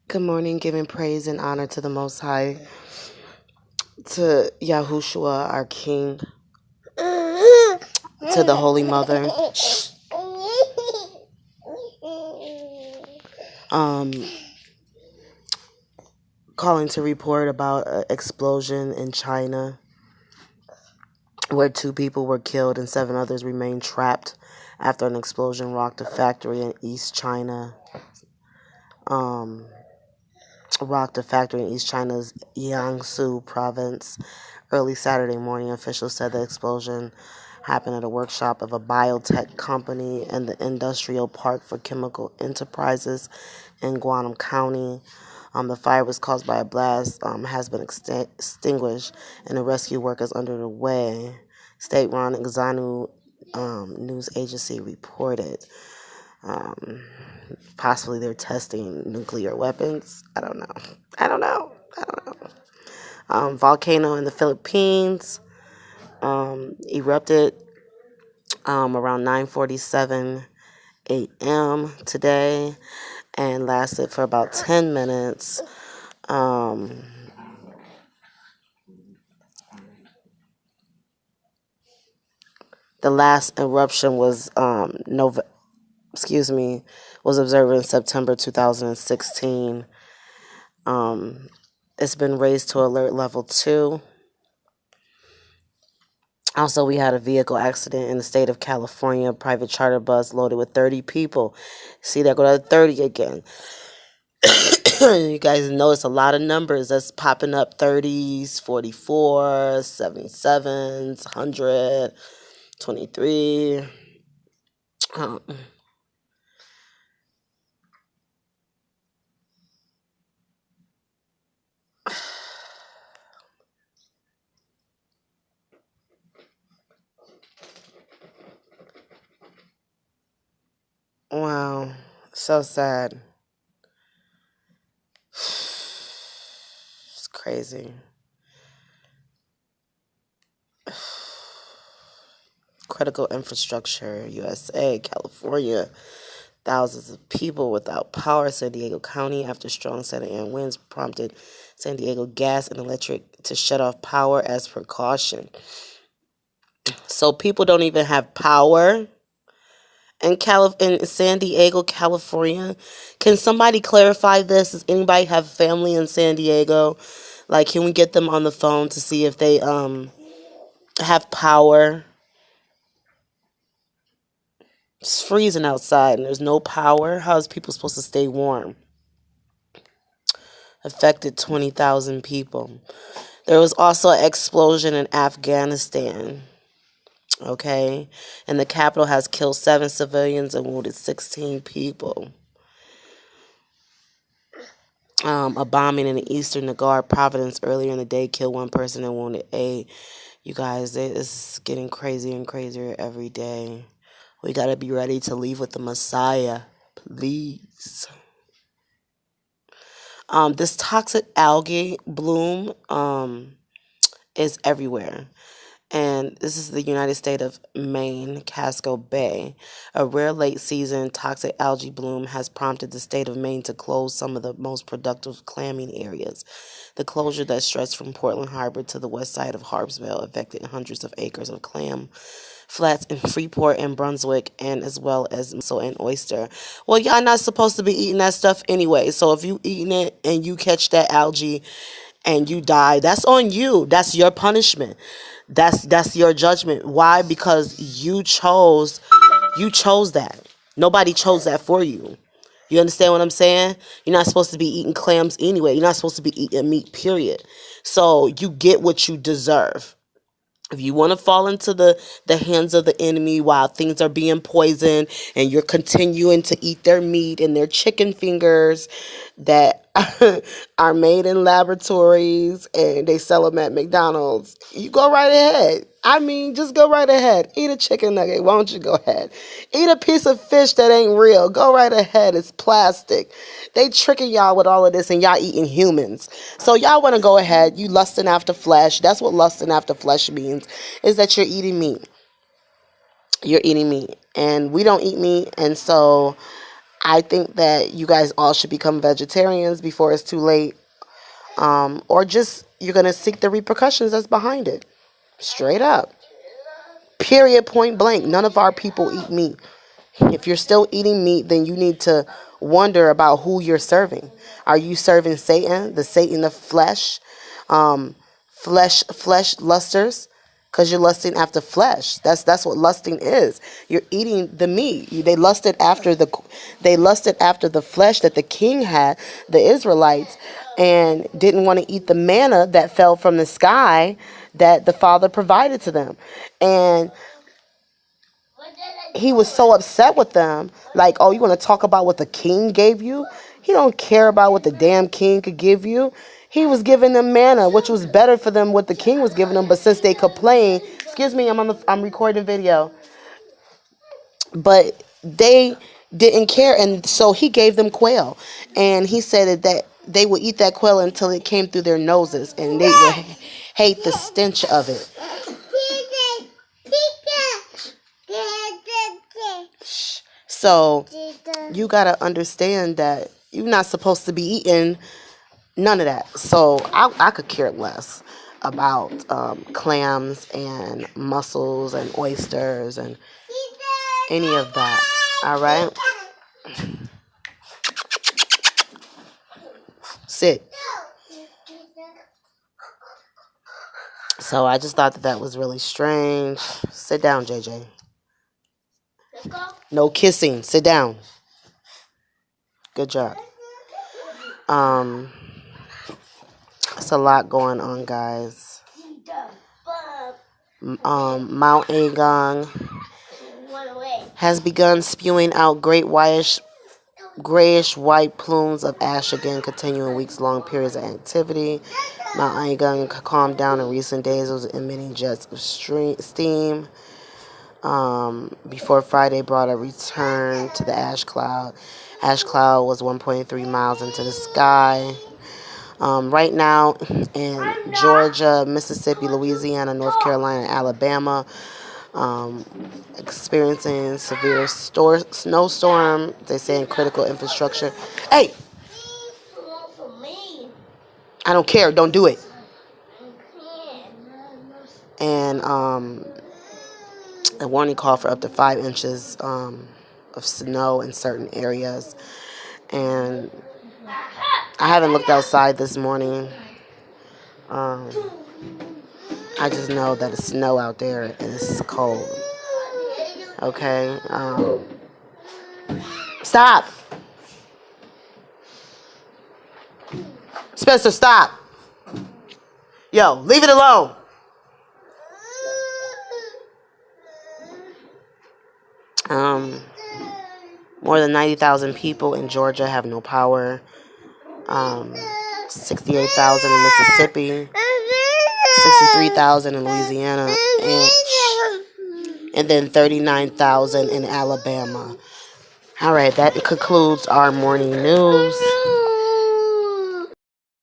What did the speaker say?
Good morning, giving praise and honor to the Most High, to Yahushua, our King, to the Holy Mother. Um, Calling to report about an explosion in China where 2 people were killed and 7 others remain trapped after an explosion rocked a factory in East China. Rocked a factory in East China's Jiangsu province. Early Saturday morning, officials said the explosion happened at a workshop of a biotech company in the industrial park for chemical enterprises in Guanam County. The fire was caused by a blast, has been extinguished, and the rescue work is underway. State-run Exanu news agency reported. Possibly they're testing nuclear weapons. I don't know. Volcano in the Philippines erupted around 9:47 a.m. today and lasted for about 10 minutes. The last eruption was was observed in September 2016. It's been raised to alert level 2. Also, we had a vehicle accident in the state of California, a private charter bus loaded with 30 people. See, that go to 30 again. You guys notice a lot of numbers that's popping up: 30s, 44, 77s, 100, 23. Wow, so sad. It's crazy. Critical infrastructure, USA, California. Thousands of people without power. San Diego County, after strong Saturday winds prompted San Diego Gas and Electric to shut off power as precaution. So people don't even have power in San Diego, California. Can somebody clarify this? Does anybody have family in San Diego? Like, can we get them on the phone to see if they have power? It's freezing outside and there's no power. How is people supposed to stay warm? Affected 20,000 people. There was also an explosion in Afghanistan. Okay? And the capital has killed 7 civilians and wounded 16 people. A bombing in the eastern Nagar province earlier in the day killed 1 person and wounded 8. You guys, it's getting crazier and crazier every day. We got to be ready to leave with the Messiah. Please. This toxic algae bloom is everywhere. And this is the United States of Maine, Casco Bay. A rare late-season toxic algae bloom has prompted the state of Maine to close some of the most productive clamming areas. The closure that stretched from Portland Harbor to the west side of Harpsville affected hundreds of acres of clam flats in Freeport and Brunswick, and as well as mussel and oyster. Well, y'all not supposed to be eating that stuff anyway. So if you eating it and you catch that algae and you die, that's on you. That's your punishment. That's your judgment. Why? Because you chose that. Nobody chose that for you. You understand what I'm saying? You're not supposed to be eating clams anyway. You're not supposed to be eating meat, period. So you get what you deserve. If you want to fall into the hands of the enemy while things are being poisoned and you're continuing to eat their meat and their chicken fingers that are made in laboratories and they sell them at McDonald's, you go right ahead. I mean, just go right ahead. Eat a chicken nugget. Why don't you go ahead? Eat a piece of fish that ain't real. Go right ahead. It's plastic. They tricking y'all with all of this and y'all eating humans. So y'all want to go ahead. You lusting after flesh. That's what lusting after flesh means, is that you're eating meat. You're eating meat. And we don't eat meat. And so I think that you guys all should become vegetarians before it's too late. Or just you're going to seek the repercussions that's behind it. Straight up. Period, point blank. None of our people eat meat. If you're still eating meat, then you need to wonder about who you're serving. Are you serving Satan, the Satan of flesh, flesh lusters? Because you're lusting after flesh. That's what lusting is. You're eating the meat. They lusted after the flesh that the king had, the Israelites, and didn't want to eat the manna that fell from the sky that the Father provided to them. And he was so upset with them. Like, oh, you want to talk about what the king gave you? He don't care about what the damn king could give you. He was giving them manna, which was better for them what the king was giving them. But since they complained, excuse me, I'm recording video. But they didn't care, and so he gave them quail, and he said that they would eat that quail until it came through their noses, and they would hate the stench of it. So you gotta understand that you're not supposed to be eating none of that. So I could care less about clams and mussels and oysters and any of that. All right? Sit. So I just thought that was really strange. Sit down, JJ. No kissing. Sit down. Good job. It's a lot going on, guys. Mount Agung has begun spewing out great grayish white plumes of ash again, continuing weeks-long periods of activity. Mount Agung calmed down in recent days. It was emitting jets of steam. Before Friday brought a return to the ash cloud. Ash cloud was 1.3 miles into the sky. Right now in Georgia, Mississippi, Louisiana, North Carolina, and Alabama, experiencing severe snowstorm. They say in critical infrastructure. Hey! I don't care. Don't do it. And a warning call for up to 5 inches of snow in certain areas. And I haven't looked outside this morning. I just know that it's snow out there and it's cold. Okay? Stop! Spencer, stop! Yo, leave it alone! More than 90,000 people in Georgia have no power. 68,000 in Mississippi. 63,000 in Louisiana. And then 39,000 in Alabama. All right, that concludes our morning news.